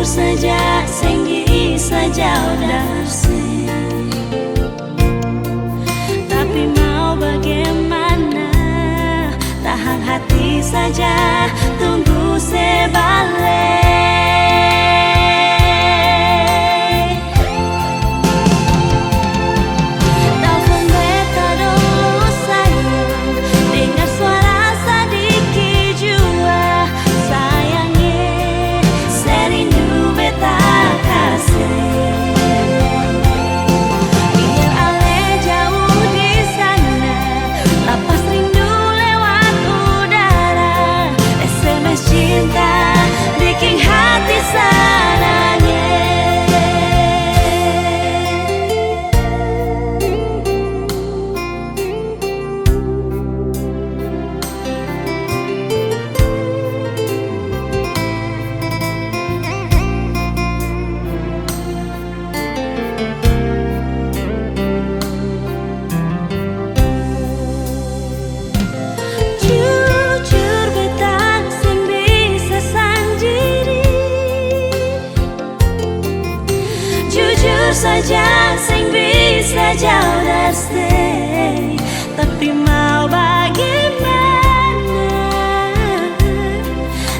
saja sing bisa jauh dari. Tapi mau bagaimana, tahan hati saja, tunggu sebalik. Telepon beta dulu sayang, dengar suara sedikit jua. Sayangnya serindu beta kasih. Biar ale jauh di sana, lapas rindu lewat udara. SMS cinta bikin hati sananya. Jujur beta sing bisa sendiri, jujur saja sing bisa jauh dari. Tapi mau bagaimana,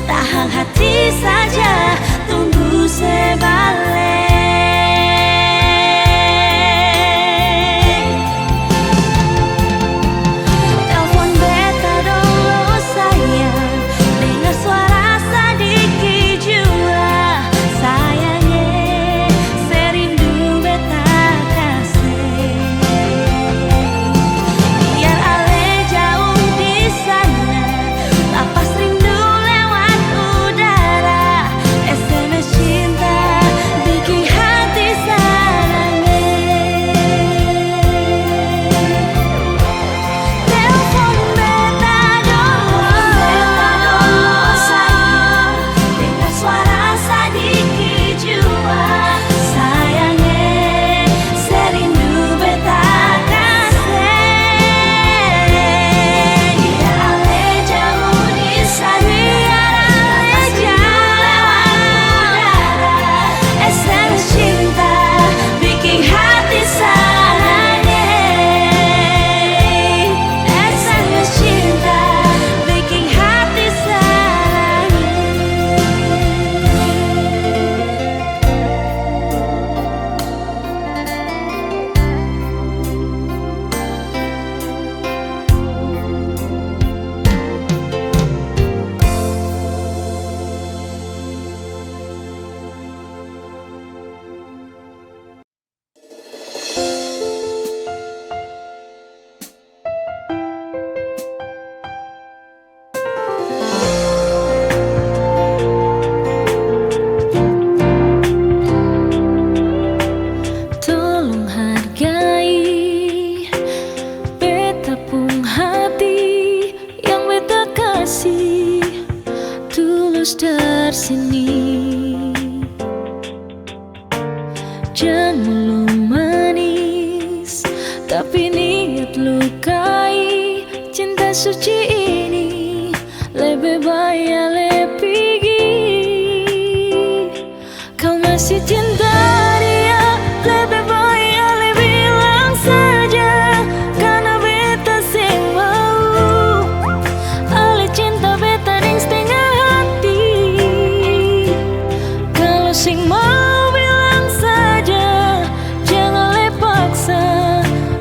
tahan hati saja, tunggu sebalik. Telepon beta dulu sayang, dengar suara sedikit jua. Sayangnya serindu beta kasih. Biar ale jauh di sana, lapas rindu lewat udara. SMS cinta bikin hati sananya. Telepon beta dulu sayang, dengar suara sedikit jua. Sayangnya serindu beta kasih. Biar ale jauh di sana, lapas rindu lewat udara. SMS cinta bikin hati sananya. SMS cinta bikin hati sananya. Tolong hargai beta pung hati yang beta kasih tulus dari sini. Jangan mulu manis, tapi niat lukai. Cinta suci ini lebih baik lebih pergi. Kau masih cinta dia, lebih baik ale bilang saja. Karena beta sing mau, ale cinta beta deng setengah hati. Kalau sing mau bilang saja, jangan le paksa.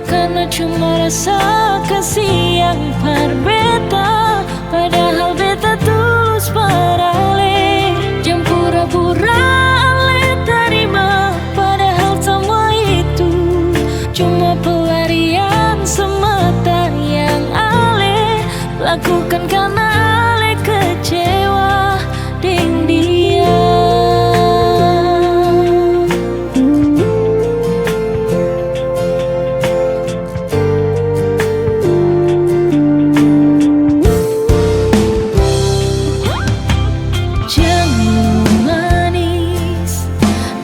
Karena cuma rasa kasih yang par beta, padahal beta tulus parale. Jangan pura-pura ale terima, padahal semua itu cuma pelarian semata yang ale lakukan karena ale kecewa dengan dia. Jangan manis,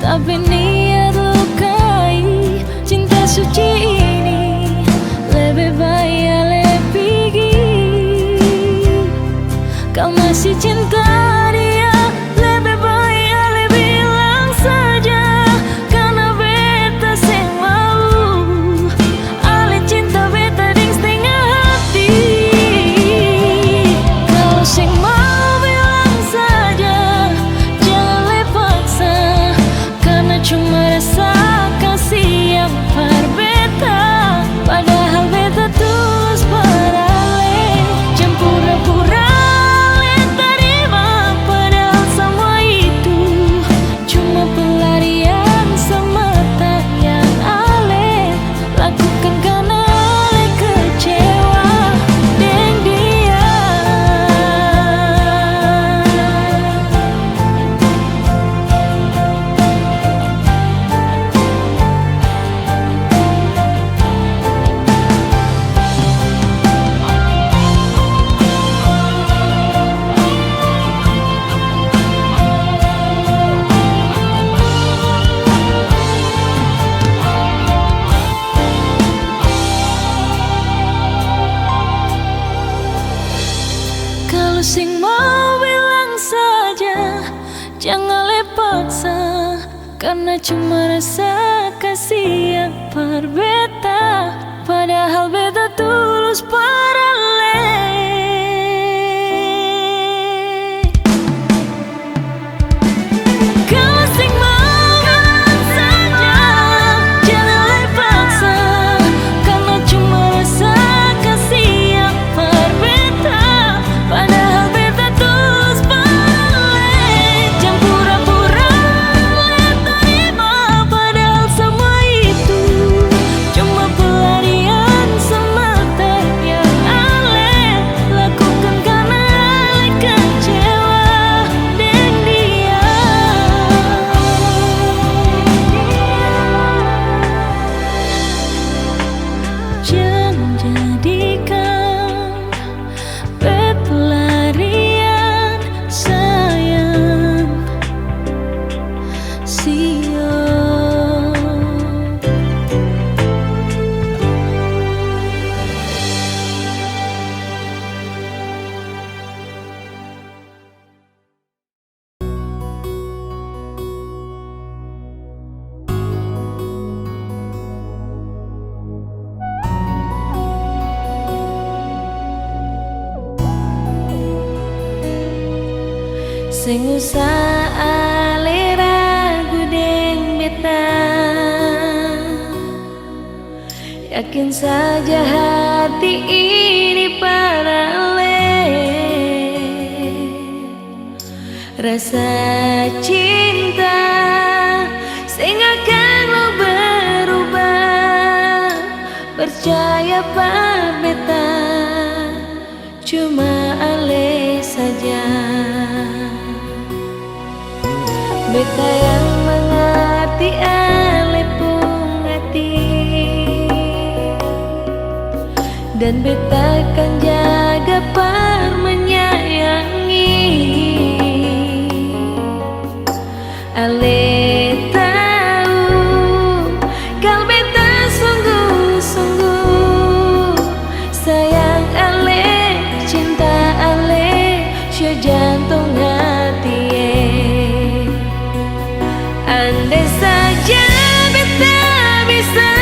tapi niat lukai. Cinta suci ini lebih baik lebih pergi. Kau masih cinta dia, lebih baik lebih sing mau bilang saja, jangan lepaksa, karena cuma rasa kasih yang berbeda. Padahal beta tulus paralel. Kalau sing mau bilang saja, jangan lepaksa, karena cuma rasa kasih yang berbeda. Padahal beta tulus paralel. Jangan pura-pura terima, padahal semua itu cuma pelarian semata yang Ale lakukan karena Ale kecewa dengan dia. Jangan jadikan bet pelarian sayang, siap. Sing usah Ale ragu deng beta, yakin saja hati ini paralel. Rasa cinta sing akan lo berubah, percaya par beta, cuma Ale saja. Beta yang mengerti Ale pun hati, dan beta akan jaga par menyayangi. Ale tahu kalau beta sungguh-sungguh sayang Ale, cinta Ale, syo jantung hati. Andai saja beta bisa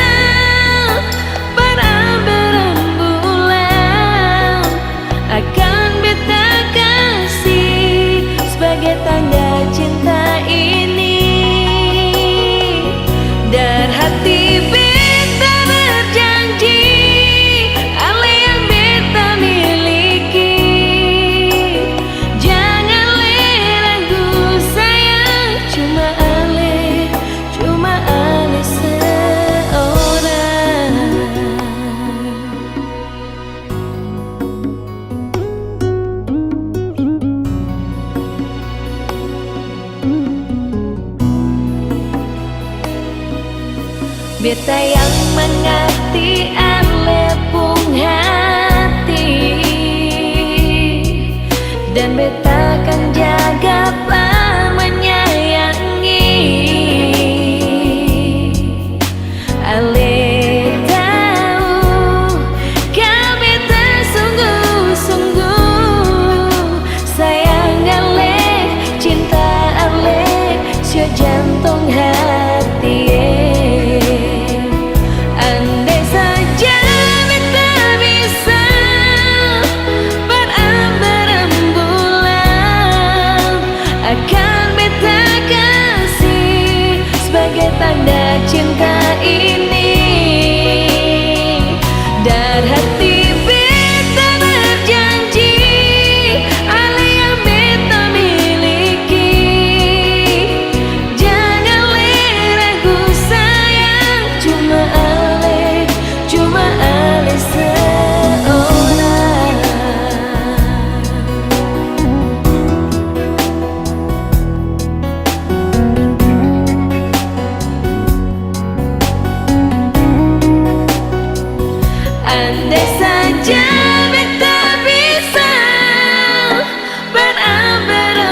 berbulan, akan beta kasih sebagai tanda cinta ini. Dari hati beta berjanji, Ale yang beta miliki. Jangan ragu sayang, cuma Ale seorang. Beta yang mengerti Ale pun hati, dan beta akan jaga par menyayangi. Ale tahu kalau beta sungguh-sungguh sayang Ale, cinta Ale, syo jantung hati. Andai saja beta bisa berbulan, akan beta kasih sebagai tanda cinta ini. Dari hati beta berjanji, Ale yang beta miliki. Jangan ragu sayang, cuma Ale seorang. Andai saja beta bisa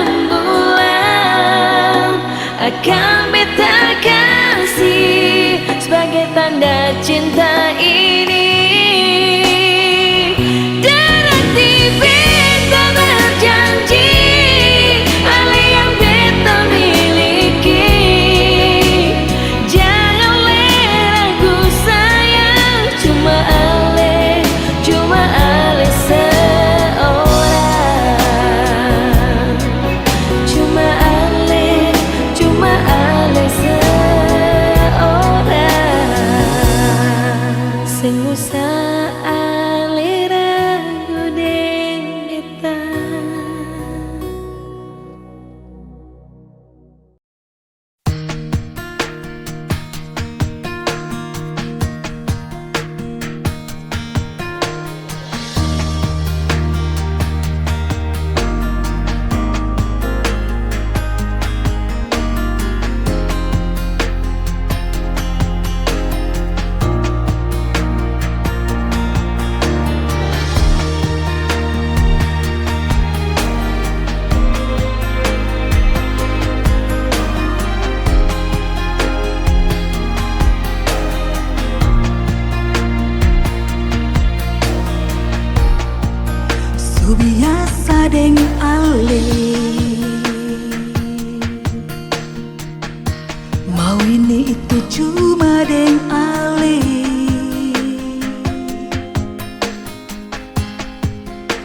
berbulan, akan beta kasih sebagai tanda cinta ini. Dan hati beta berjanji, deng ale mau ini itu cuma deng ale.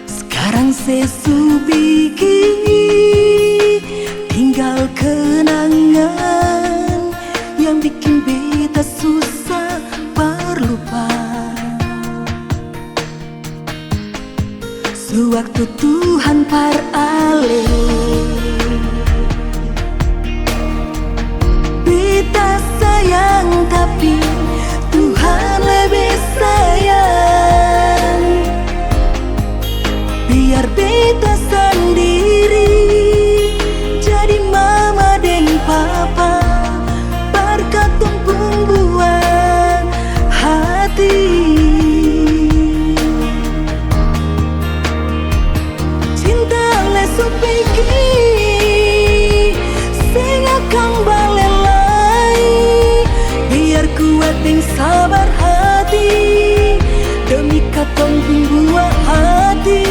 Sekarang sesu begini tinggal kenangan yang bikin beta susah berlupa. Sewaktu Tuhan par ale beta sayang tapi Tuhan lebih sayang. Biar beta sendiri jadi mama dan papa berkat pembuat hati. Cinta lesu pergi sing akan balelai. Biar kuat dan sabar hati demi katong pembuat hati.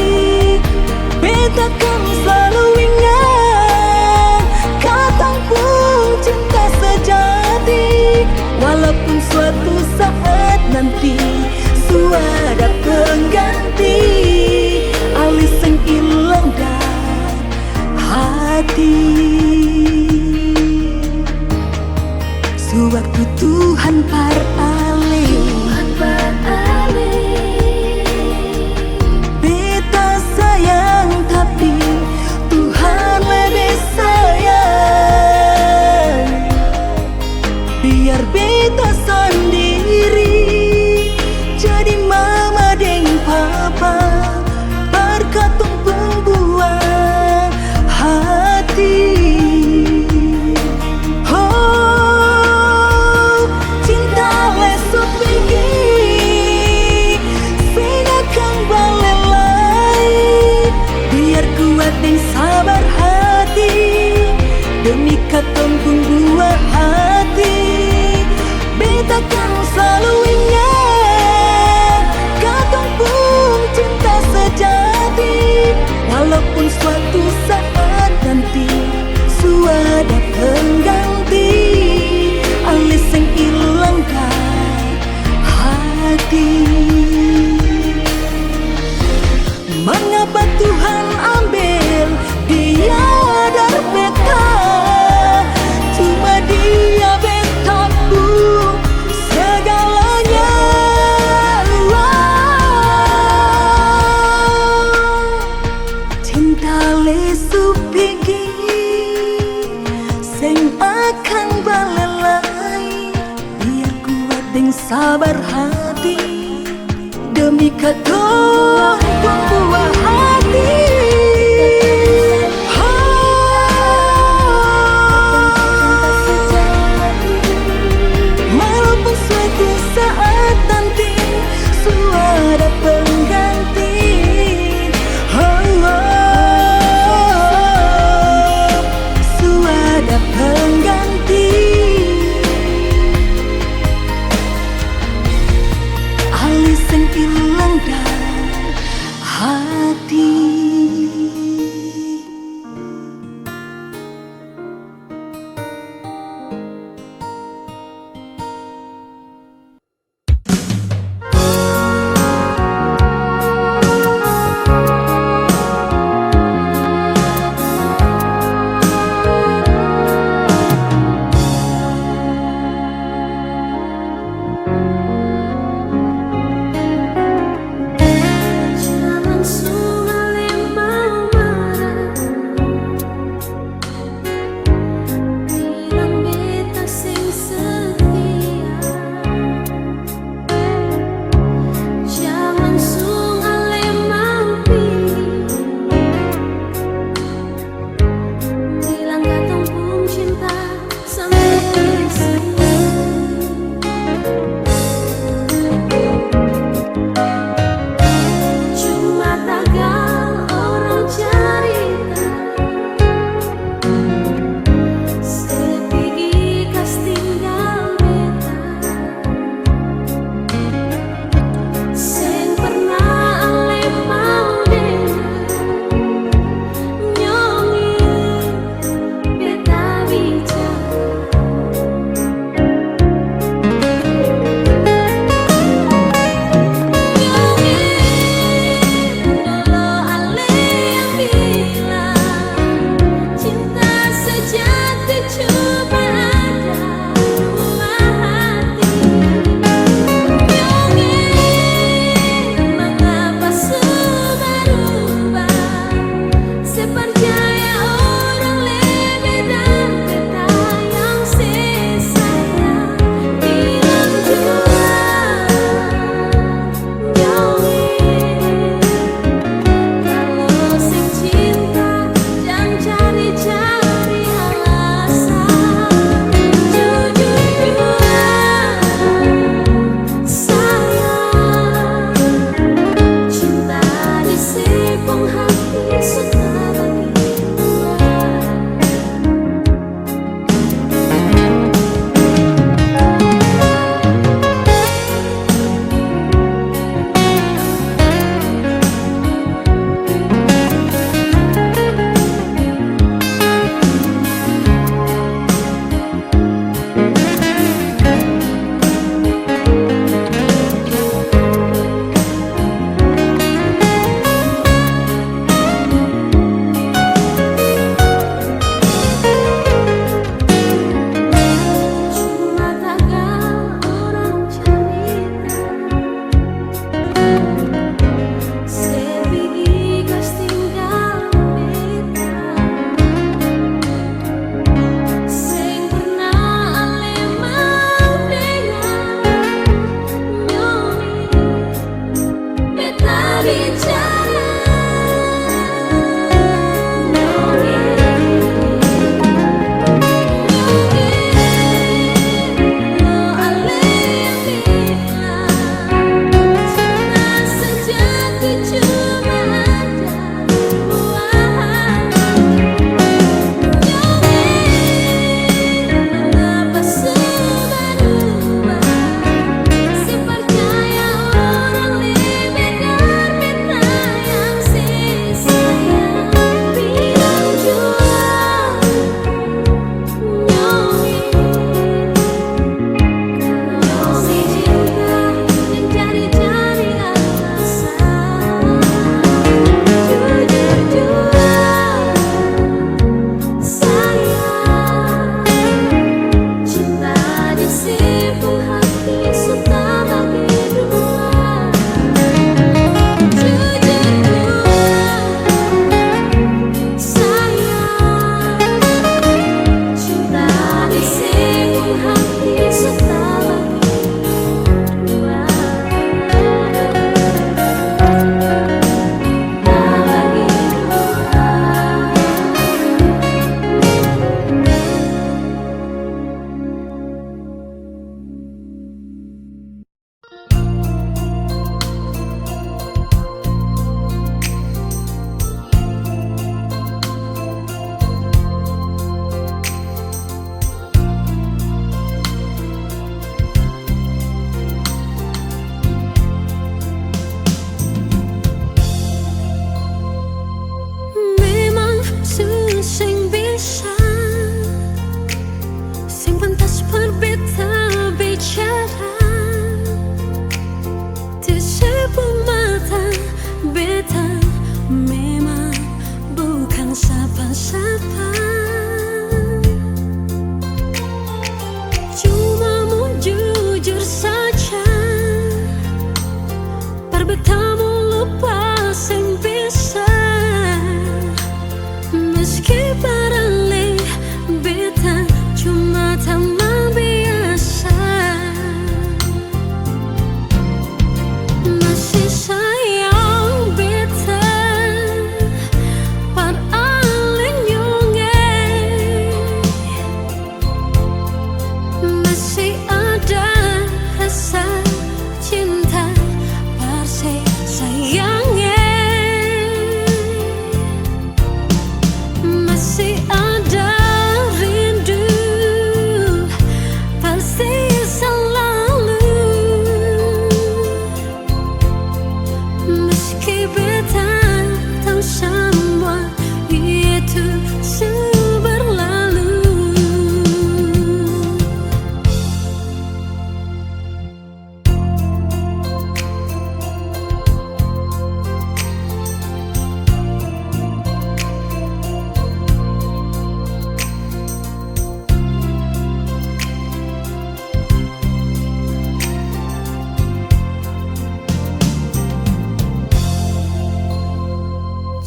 Beta kan selalu ingat katong pun cinta sejati. Walaupun suatu saat nanti suada pengganti alis yang hilang dan hati. Sewaktu Tuhan par ale beta sayang tapi Tuhan lebih sayang. Biar beta sendiri jadi mama dan papa berkat pembuat hati. Oh, cinta lesu pergi sing akan balelai. Biar kuat dan sabar hati demi katong pembuat hati. Beta kan selalu ingat katong pun cinta sejati. Walaupun suatu saat nanti suada pengganti alis yang hilang kan hati. Mengapa Tuhan ambil dia dari beta? Cuma dia betaku segalanya. Cinta lesu pergi sing akan balelai. Biar kuat dan sabar hati demi katong pembuat hati. Walaupun suatu saat nanti suada pengganti. Suada pengganti alis yang hilang dan hati. sapa. Cuma mau jujur saja, perbetamu lupa sing bisa. Meski barangkali beta cuma teman biasa, masih sayang beta par alin nyonge. Masih ada rasa cinta parse sayangnya. Masih ada rindu pasti selalu. Meski beta tahu semua itu berlalu.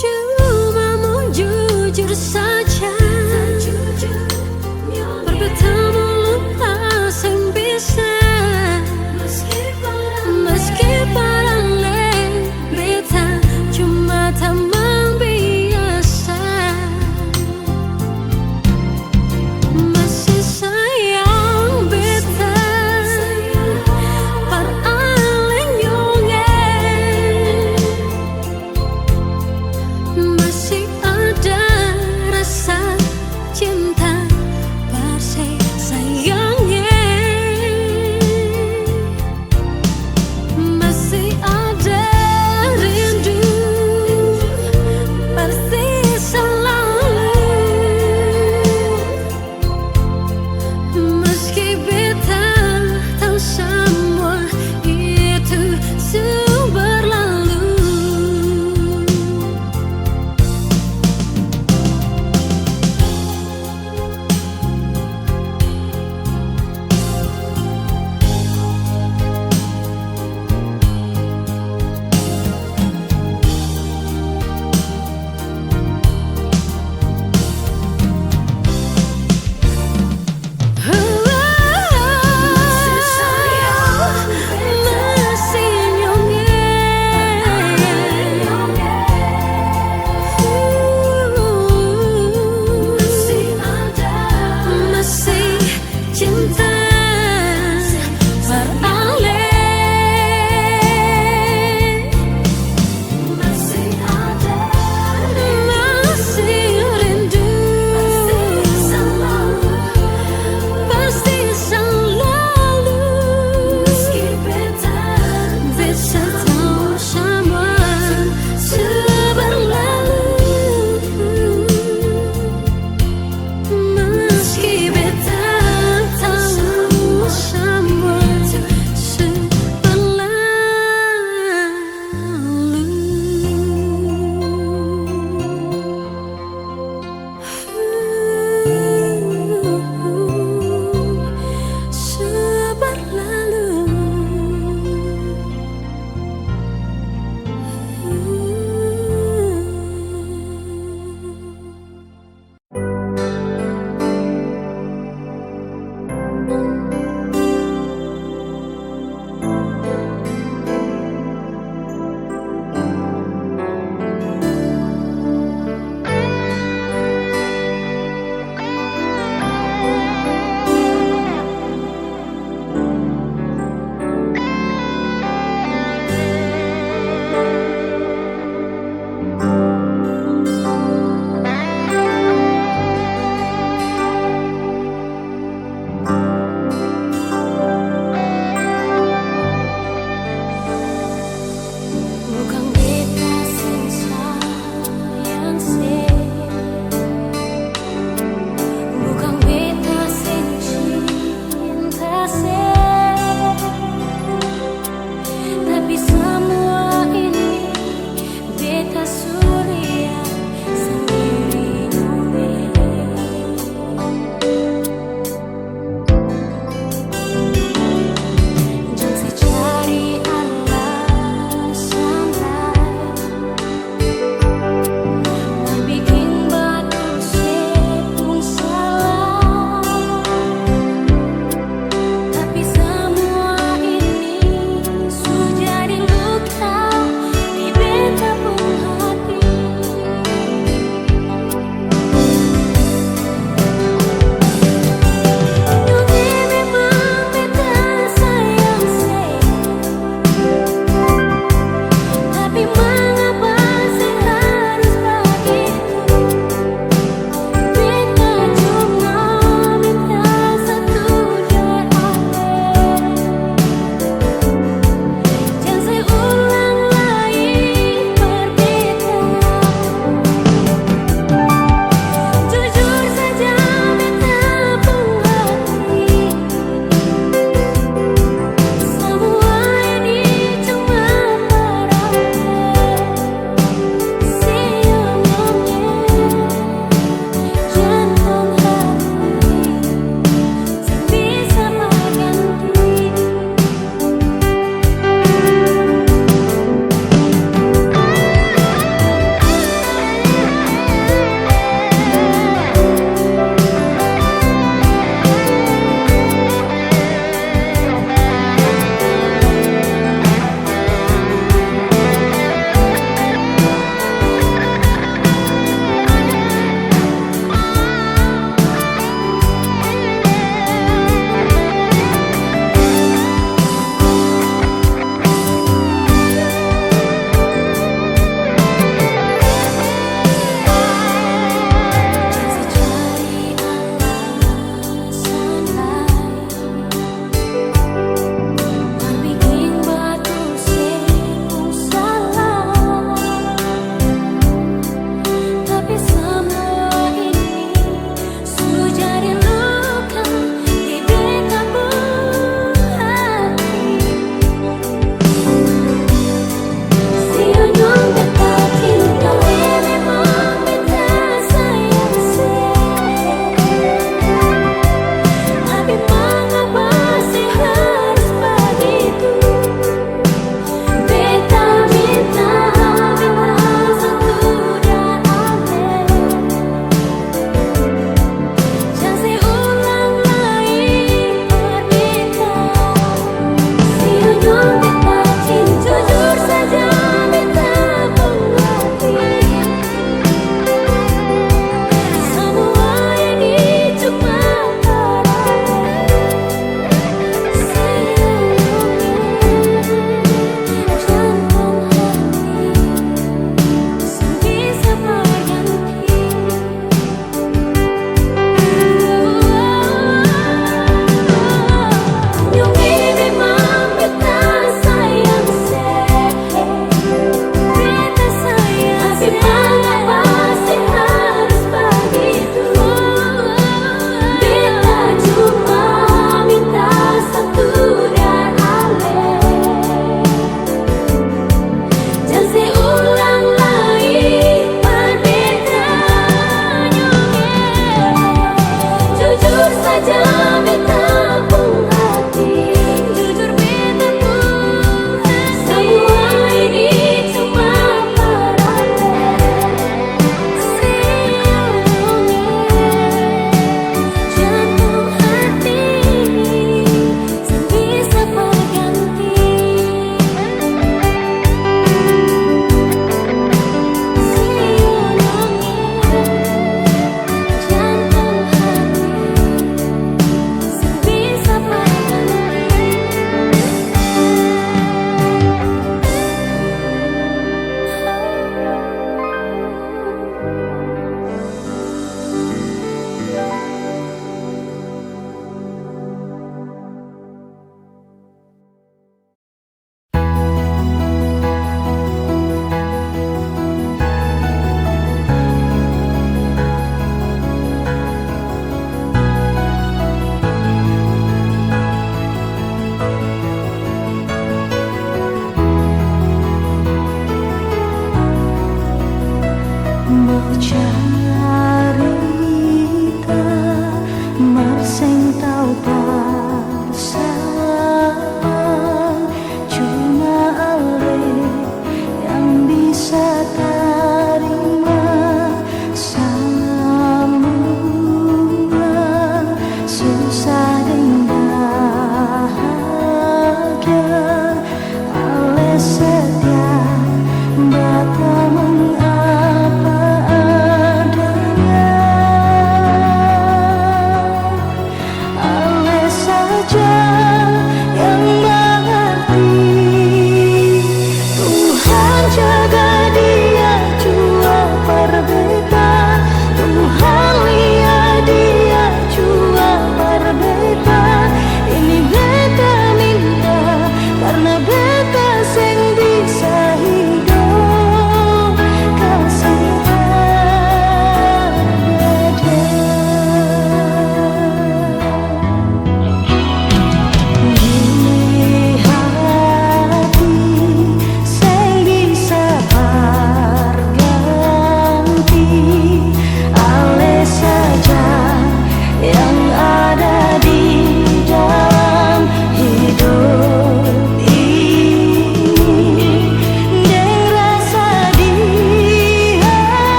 Cuma mau jujur saja, perbetamu lupa sing bisa. Meski barangkali beta cuma teman biasa, masih sayang beta par alin nyonge. Masih ada rasa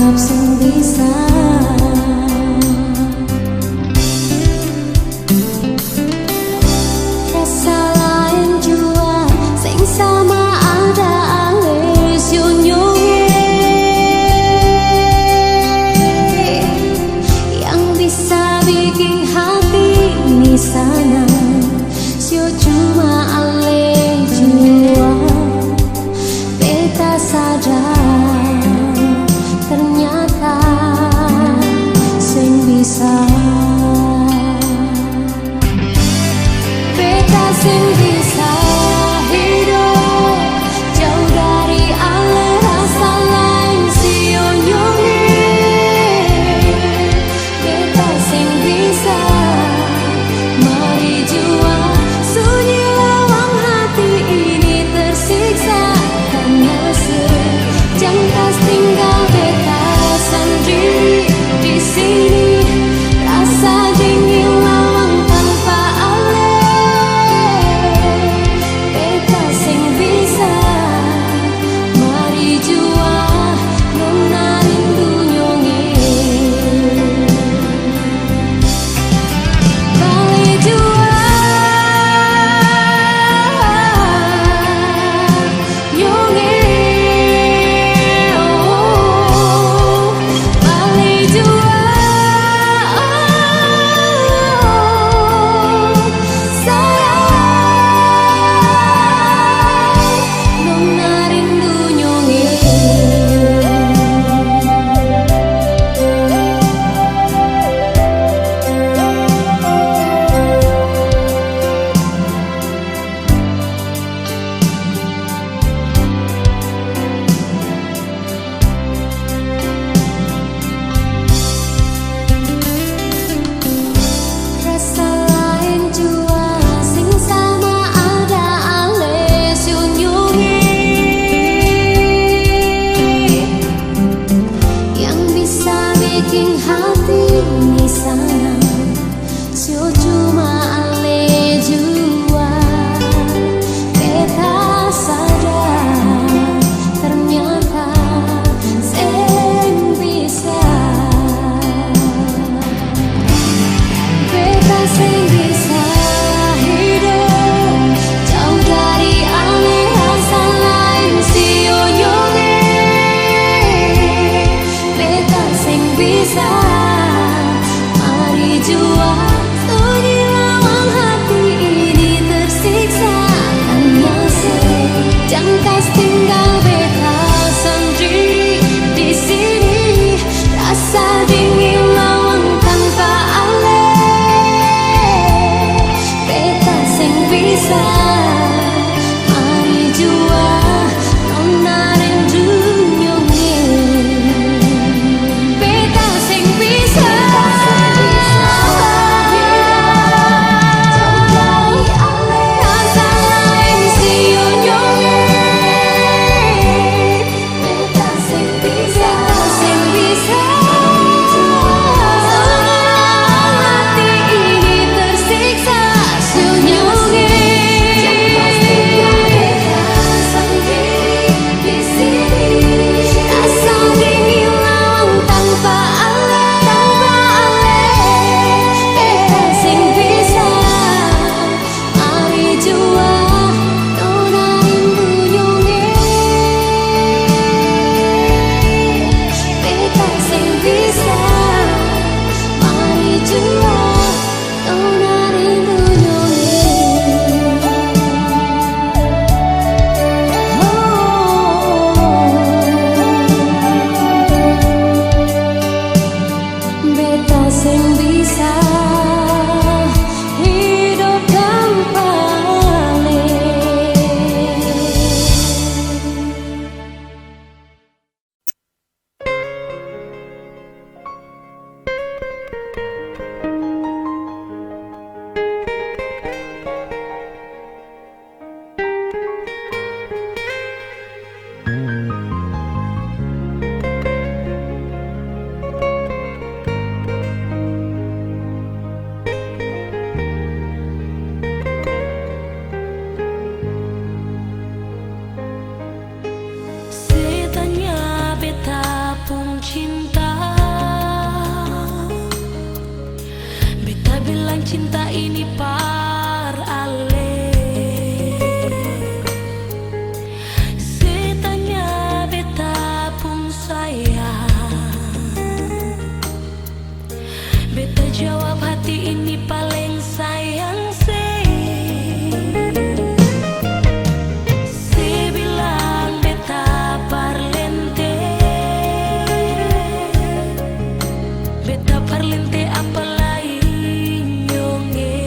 siap sing bisa. Rasa lain jua sing sama ada alis yunyunge, yang bisa bikin hati ini sana. Sio cuma ale jua, beta saja ternyata. cinta ini par ale. Setanya beta pun sayang, beta jawab hati ini paling sayang se. Se bilang beta parlente, beta parlente apa lain nyonge.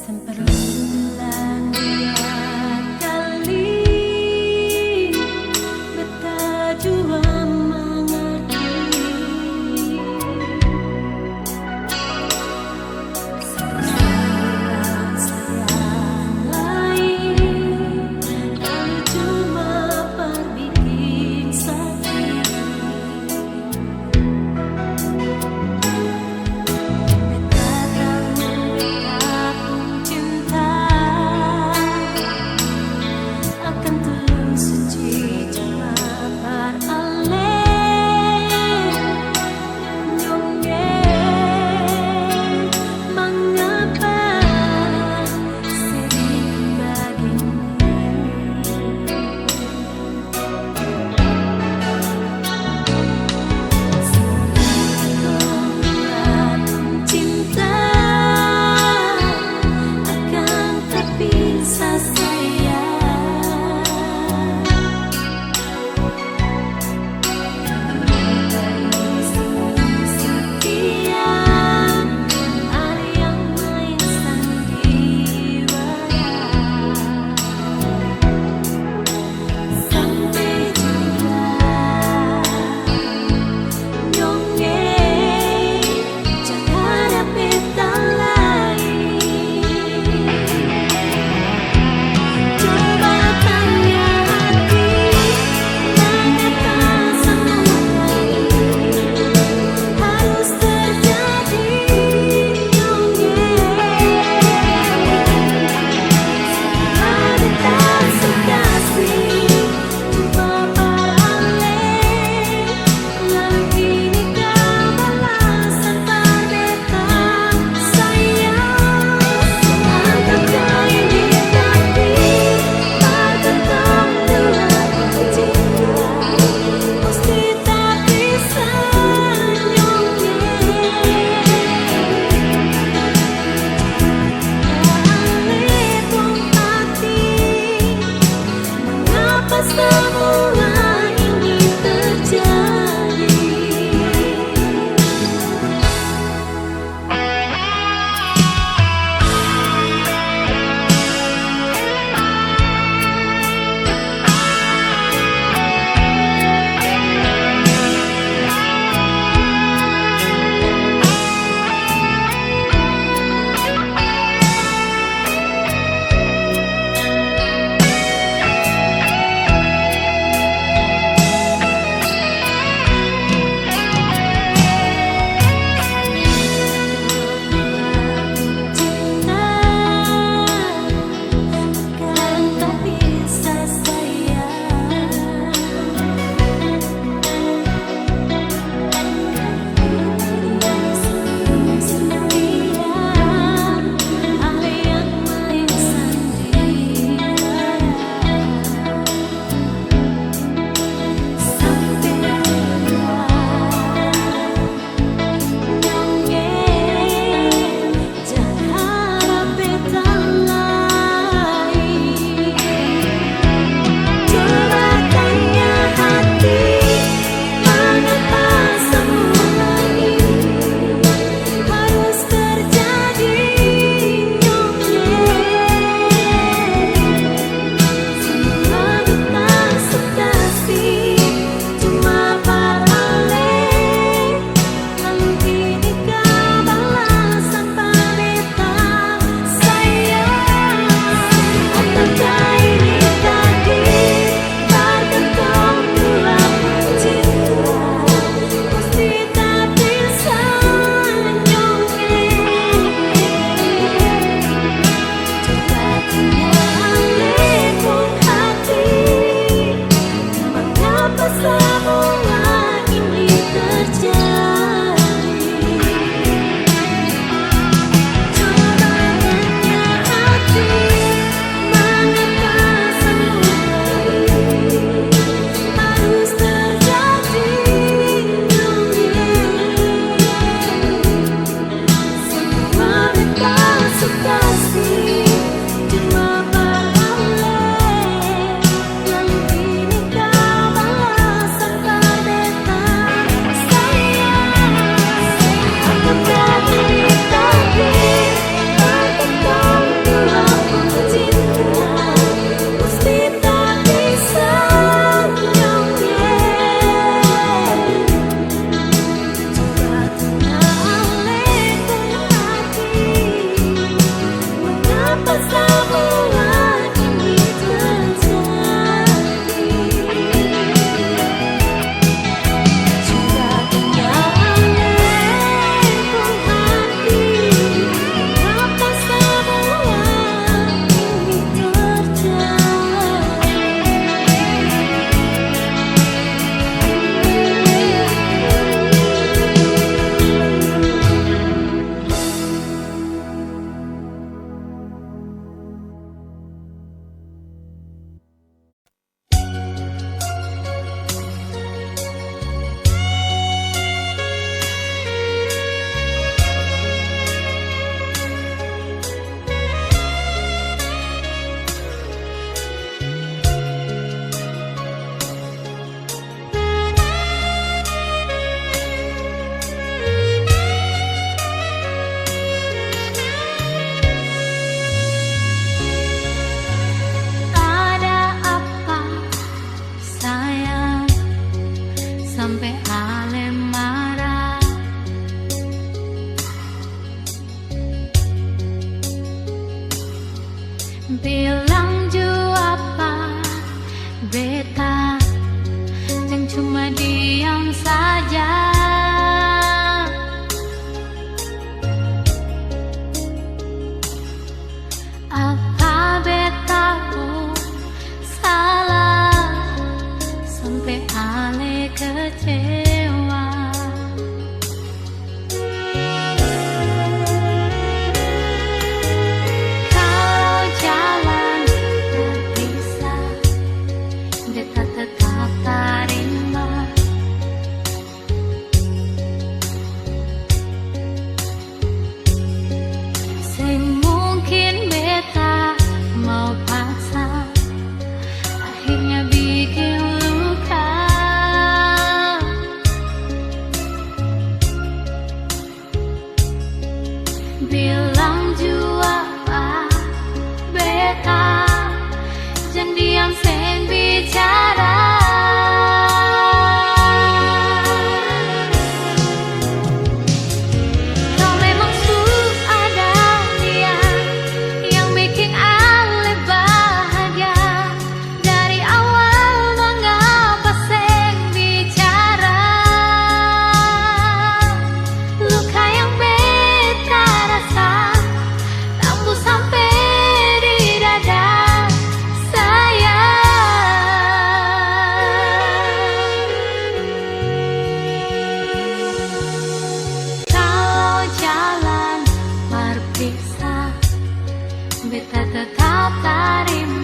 Semperlulah dua kali beta jua mengerti. Seorang sayang lain lalu cuma perbikin sakit. Beta tahu beta pun cinta Bilang jua apa beta, jangan cuma diam saja. Apa beta salah sampai ale kecewa? Kalau jalan terpisah, beta tetap terima. Semungkin beta mau paksa, akhirnya bikin luka. Bilang jua apa beta, jangan diam sen bicara. Kau memang ada dia yang bikin ale bahagia. Dari awal mengapa sen bicara? Luka yang beta rasa tembus sampai di dada sayang. Kalau jalan berpisah, beta tetap terima.